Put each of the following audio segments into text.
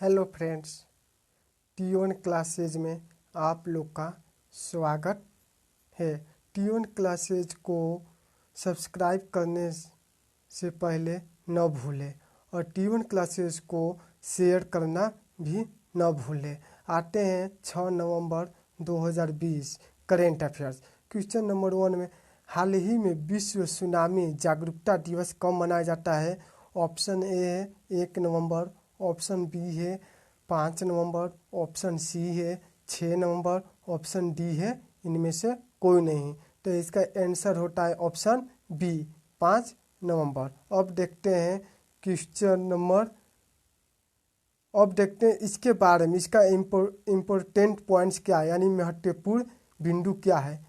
Hello friends, T1 classes में आप लोग का स्वागत है। T1 क्लासेज को सब्सक्राइब करने से पहले न भूलें और T1 क्लासेज को शेयर करना भी न भूलें। आते हैं 6 नवंबर 2020 करेंट अफेयर्स। क्वेश्चन नंबर 1 में हाल ही में विश्व सुनामी जागरूकता दिवस कब मनाया जाता है? ऑप्शन ए है 1 नवंबर, ऑप्शन बी है 5 नवंबर, ऑप्शन सी है 6 नवंबर, ऑप्शन डी है इनमें से कोई नहीं। तो इसका आंसर होता है ऑप्शन बी 5 नवंबर। अब देखते हैं क्वेश्चन नंबर अब देखते हैं इसके बारे में, इसका इम्पोर्टेंट पॉइंट्स क्या है, यानी महत्वपूर्ण बिंदु क्या है।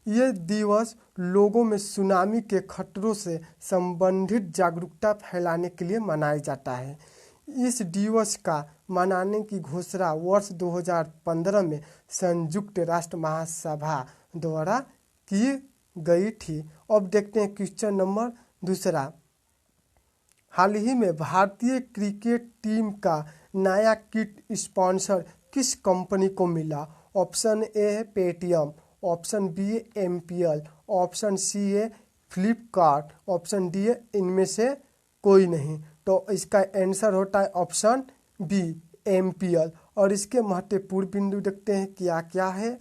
ये दिवस लोगों में सुनामी के खतरों से संबंधित जागरूकता फैलाने के लिए मनाया जाता है। इस दिवस का मनाने की घोषणा वर्ष 2015 में संयुक्त राष्ट्र महासभा द्वारा की गई थी। अब देखते हैं क्वेश्चन नंबर 2। हाल ही में भारतीय क्रिकेट टीम का नया किट स्पॉन्सर किस कंपनी को मिला? ऑप्शन ए है पेटीएम, ऑप्शन बी है एमपीएल, ऑप्शन सी है फ्लिपकार्ट, ऑप्शन डी है इनमें से कोई नहीं। तो इसका आंसर होता है ऑप्शन बी एमपीएल। और इसके महत्वपूर्ण बिंदु देखते हैं क्या क्या है।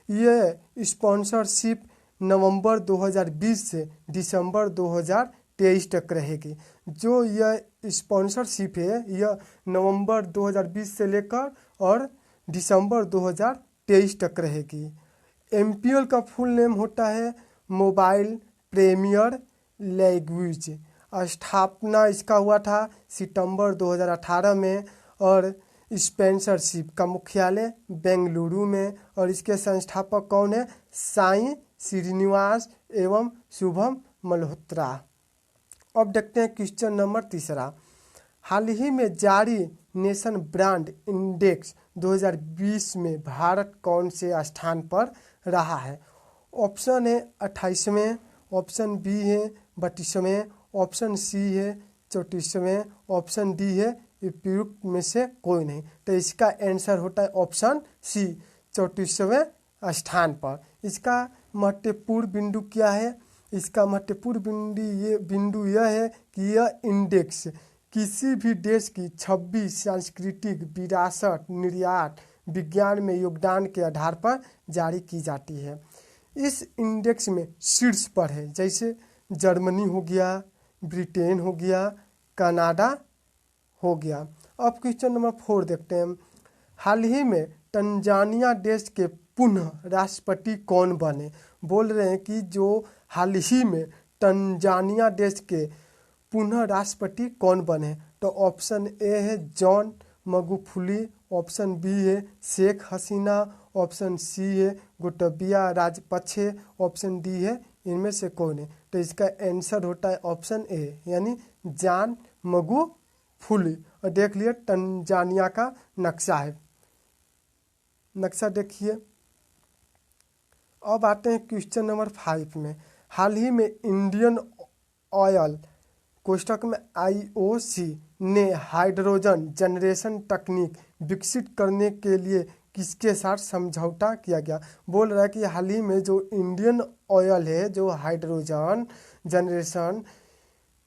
ये स्पॉन्सरशिप नवंबर 2020 से दिसंबर 2023 तक रहेगी। जो यह स्पॉन्सरशिप है यह नवंबर 2020 से लेकर और दिसंबर 2023 तक रहेगी। एमपीएल का फुल नेम होता है मोबाइल प्रीमियर लैंग्वेज। स्थापना इसका हुआ था सितंबर 2018 में और स्पॉन्सरशिप का मुख्यालय बेंगलुरु में। और इसके संस्थापक कौन है? साई श्रीनिवास एवं शुभम मल्होत्रा। अब देखते हैं क्वेश्चन नंबर 3। हाल ही में जारी नेशन ब्रांड इंडेक्स 2020 में भारत कौन से स्थान पर रहा है? ऑप्शन है 28वें, ऑप्शन बी है 32वें, ऑप्शन सी है 34वें, ऑप्शन डी है उपयुक्त में से कोई नहीं। तो इसका आंसर होता है ऑप्शन सी 34वें स्थान पर। इसका महत्वपूर्ण बिंदु क्या है? इसका महत्वपूर्ण बिंदु यह है कि यह इंडेक्स किसी भी देश की 26 सांस्कृतिक विरासत, निर्यात, विज्ञान में योगदान के आधार पर जारी की जाती है। इस इंडेक्स में शीर्ष पर है जैसे जर्मनी हो गया, ब्रिटेन हो गया, कनाडा हो गया। अब क्वेश्चन नंबर 4 देखते हैं। हाल ही में तंजानिया देश के पुनः राष्ट्रपति कौन बने? बोल रहे हैं कि जो हाल ही में तंजानिया देश के पुनः राष्ट्रपति कौन बने? तो ऑप्शन ए है जॉन मगुफुली, ऑप्शन बी है शेख हसीना, ऑप्शन सी है गोटबिया राजपक्षे, ऑप्शन डी है इनमें से कोई नहीं। तो इसका आंसर होता है ऑप्शन ए यानी जॉन मगुफुली। और देख लिए तंजानिया का नक्शा है, नक्शा देखिए। अब आते हैं क्वेश्चन नंबर 5 में। हाल ही में इंडियन ऑयल कोष्टक में आईओसी ने हाइड्रोजन जनरेशन तकनीक विकसित करने के लिए किसके साथ समझौता किया गया? बोल रहा है कि हाल ही में जो इंडियन ऑयल है, जो हाइड्रोजन जनरेशन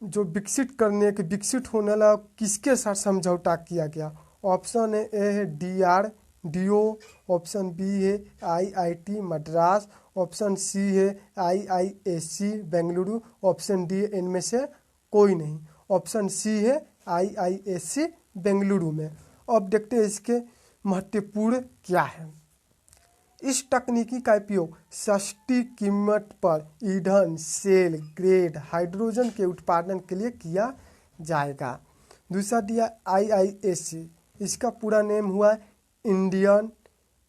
जो विकसित होने वाला किसके साथ समझौता किया गया? ऑप्शन ए है DRDO, ऑप्शन बी है IIT मद्रास, ऑप्शन सी है IISc बेंगलुरु, ऑप्शन डी इनमें से कोई नहीं। ऑप्शन सी है IISc बेंगलुरु में। अब देखते हैं इसके महत्वपूर्ण क्या है। इस तकनीकी का उपयोग सस्ती कीमत पर ईंधन सेल ग्रेड हाइड्रोजन के उत्पादन के लिए किया जाएगा। दूसरा दिया IISc, इसका पूरा नेम हुआ Indian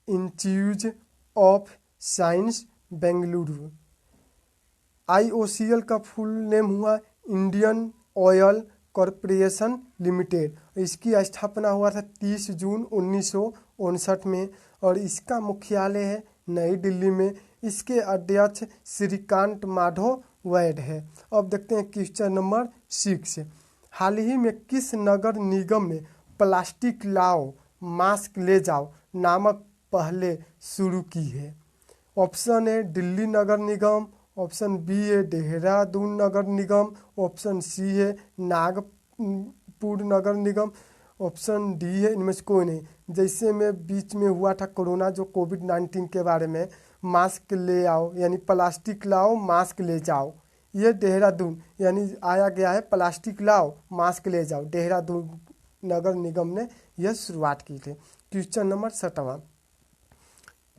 institute of science Bengaluru. IOCL का फुल नेम हुआ इंडियन ऑयल कॉरपोरेशन लिमिटेड। इसकी स्थापना हुआ था 30 जून 1959 में और इसका मुख्यालय है नई दिल्ली में। इसके अध्यक्ष श्रीकांत माधव वैद है। अब देखते हैं क्वेश्चन नंबर 6। हाल ही में किस नगर निगम में प्लास्टिक लाओ मास्क ले जाओ नामक पहले शुरू की है? ऑप्शन ए दिल्ली नगर निगम, ऑप्शन बी है देहरादून नगर निगम, ऑप्शन सी है नागपुर नगर निगम, ऑप्शन डी है इनमें से कोई नहीं। जैसे में बीच में हुआ था कोरोना जो कोविड-19 के बारे में, मास्क ले आओ यानी प्लास्टिक लाओ मास्क ले जाओ, ये देहरादून यानी आया गया है प्लास्टिक लाओ मास्क ले जाओ, देहरादून नगर निगम ने यह शुरुआत की थी। क्वेश्चन नंबर 7वां,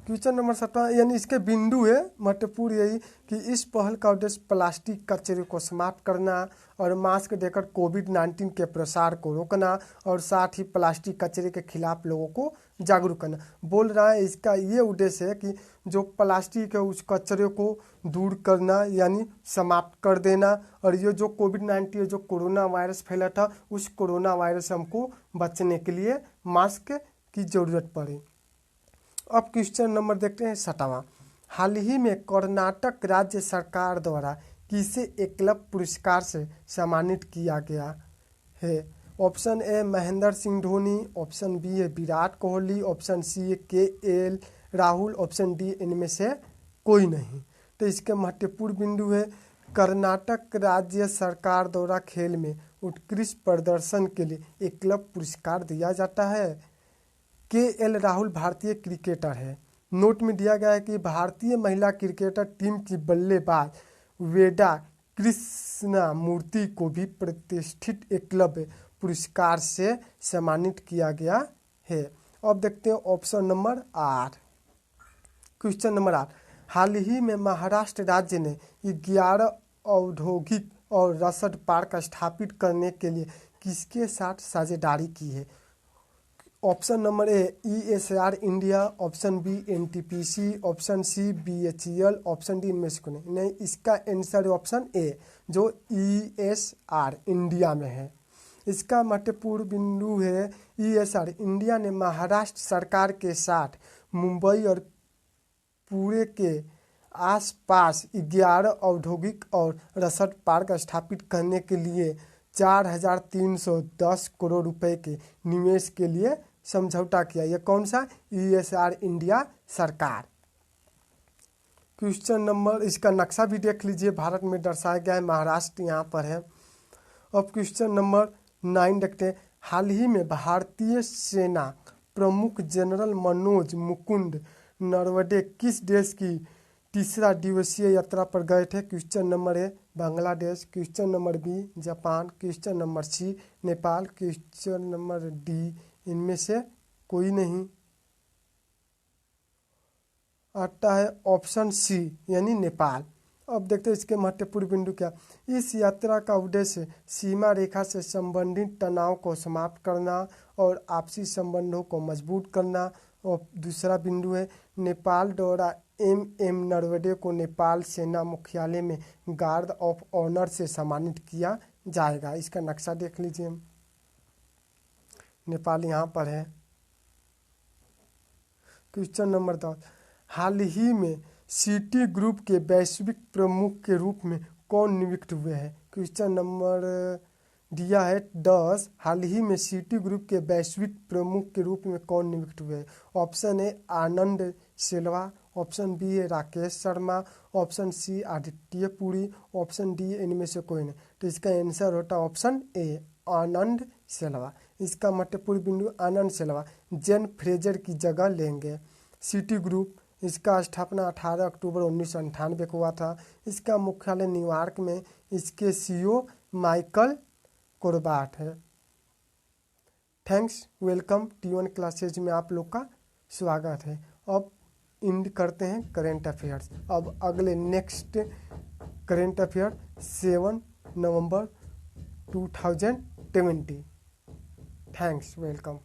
क्वेश्चन नंबर 7वां यानी इसके बिंदु है महत्वपूर्ण यही कि इस पहल का उद्देश्य प्लास्टिक कचरे को समाप्त करना और मास्क देकर कोविड-19 के प्रसार को रोकना और साथ ही प्लास्टिक कचरे के खिलाफ लोगों को जागरूक करना। बोल रहा है इसका ये उद्देश्य है कि जो प्लास्टिक है उस कचरे को दूर करना यानी समाप्त कर देना, और ये जो कोविड-19 जो कोरोना वायरस फैला था उस कोरोना वायरस से हमको बचने के लिए मास्क की ज़रूरत पड़ी। अब क्वेश्चन नंबर देखते हैं 7वां, हाल ही में कर्नाटक राज्य सरकार द्वारा किसे एकलव्य पुरस्कार से सम्मानित किया गया है? Option A Mahendra Singh Dhoni, option B है विराट कोहली, ऑप्शन सी है KL राहुल, ऑप्शन डी इनमें से कोई नहीं। तो इसके महत्वपूर्ण बिंदु है कर्नाटक राज्य सरकार द्वारा खेल में उत्कृष्ट प्रदर्शन के लिए एकलव्य पुरस्कार दिया जाता है। KL राहुल भारतीय क्रिकेटर है। नोट में दिया गया है कि भारतीय महिला क्रिकेटर टीम की बल्लेबाज वेदा कृष्णा मूर्ति को भी प्रतिष्ठित एकलव्य पुरस्कार से सम्मानित किया गया है। अब देखते हैं ऑप्शन नंबर 8, क्वेश्चन नंबर 8, हाल ही में महाराष्ट्र राज्य ने 11 औद्योगिक और रसद पार्क स्थापित करने के लिए किसके साथ साझेदारी की है? Option number A ESR India, option B NTPC, option C BHEL, option D इनमें से नहीं। इसका आंसर ऑप्शन ए जो ESR इंडिया में है। इसका महत्वपूर्ण बिंदु है ESR इंडिया ने महाराष्ट्र सरकार के साथ मुंबई और पुणे के आसपास 11 औद्योगिक और रसद पार्क स्थापित करने के लिए 4,310 करोड़ रुपए के निवेश के लिए समझौता किया। यह कौन सा? ESR इंडिया सरकार। क्वेश्चन नंबर, इसका नक्शा भी देख लीजिए, भारत में दर्शाया गया है, महाराष्ट्र यहाँ पर है। अब क्वेश्चन नंबर 9 देखते हैं, हाल ही में भारतीय सेना प्रमुख जनरल मनोज मुकुंद नरवणे किस देश की 3 दिवसीय यात्रा पर गए थे? Question number A Bangladesh, question number B Japan, question number C Nepal, question number D इनमें से कोई नहीं। आता है ऑप्शन सी यानी नेपाल। अब देखते हैं इसके महत्वपूर्ण बिंदु क्या। इस यात्रा का उद्देश्य सीमा रेखा से संबंधित तनाव को समाप्त करना और आपसी संबंधों को मजबूत करना। और दूसरा बिंदु है नेपाल द्वारा MM नरवणे को नेपाल सेना मुख्यालय में गार्ड ऑफ ऑनर से सम्मानित किया जाएगा। इसका नक्शा देख लीजिए, नेपाल यहाँ पर है। क्वेश्चन नंबर 10, हाल ही में सिटी ग्रुप के वैश्विक प्रमुख के रूप में कौन नियुक्त हुए हैं? क्वेश्चन नंबर दिया है 10, हाल ही में सिटी ग्रुप के वैश्विक प्रमुख के रूप में कौन नियुक्त हुए हैं? Option A Anand Selva, option B है Rakesh Sharma, option C Aditya Puri, option D इनमें से कोई नहीं। तो इसका आंसर होता है ऑप्शन ए आनंद सेल्वा। इसका महत्वपूर्ण बिंदु आनंद सेल्वा जेन फ्रेजर की जगह लेंगे। सिटी ग्रुप, इसका स्थापना 18 अक्टूबर 1998 को हुआ था। इसका मुख्यालय न्यूयॉर्क में, इसके CEO माइकल कोरबाट है। Thanks, welcome. T1 क्लासेज में आप लोग का स्वागत है। अब इंड करते हैं करेंट अफेयर्स। अब अगले नेक्स्ट करेंट अफेयर 7 नवंबर 2020। Thanks, welcome.